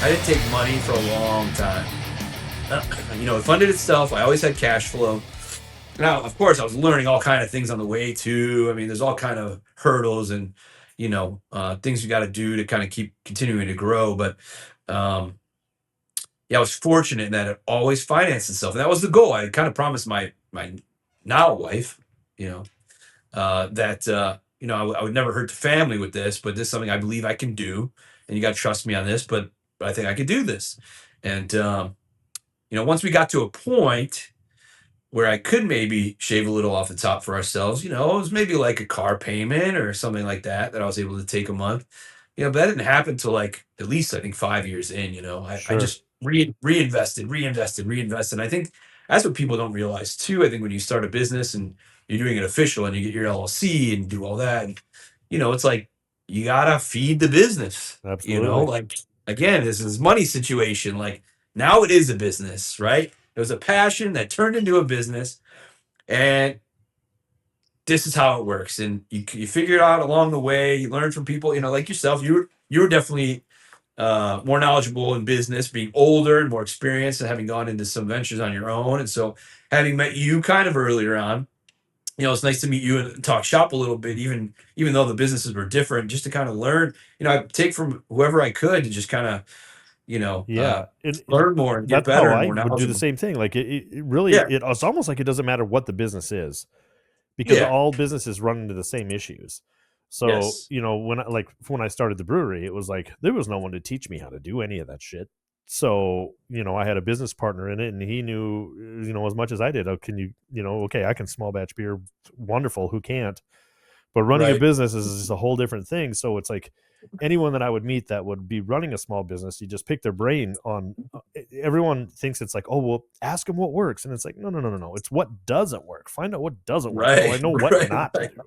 I didn't take money for a long time. It funded itself. I always had cash flow. Now, of course, I was learning all kind of things on the way too. I mean, there's all kind of hurdles and things you got to do to kind of keep continuing to grow. But um, yeah, I was fortunate in that it always financed itself, and that was the goal. I kind of promised my now wife, that I would never hurt the family with this, but this is something I believe I can do, and you got to trust me on this. But I think I could do this, and once we got to a point where I could maybe shave a little off the top for ourselves, it was maybe like a car payment or something like that I was able to take a month. But that didn't happen till like at least I think 5 years in. I Sure. just reinvested. I think that's what people don't realize too. I think when you start a business and you're doing it official and you get your LLC and do all that, and, it's like you gotta feed the business. Absolutely. Like again, this is money situation. Like now it is a business, right? It was a passion that turned into a business, and this is how it works. And you figure it out along the way. You learn from people, like yourself. You were definitely more knowledgeable in business, being older and more experienced, and having gone into some ventures on your own. And so, having met you kind of earlier on, it's nice to meet you and talk shop a little bit, even though the businesses were different, just to kind of learn. I take from whoever I could to just kind of Yeah, learn more and get that's better how and I more would do the knowledgeable. same thing. Like it really, Yeah, it's almost like it doesn't matter what the business is, because yeah, all businesses run into the same issues. So, yes, when I started the brewery, it was like there was no one to teach me how to do any of that shit. So, I had a business partner in it, and he knew, as much as I did. Oh, can you, okay, I can small batch beer, wonderful. Who can't? But running a right. business is a whole different thing. So it's like anyone that I would meet that would be running a small business, you just pick their brain on. Everyone thinks it's like, oh, well, ask them what works, and it's like, no, no, no, no, no. It's what doesn't work. Find out what doesn't work, so I Right, know what right, not to right. do.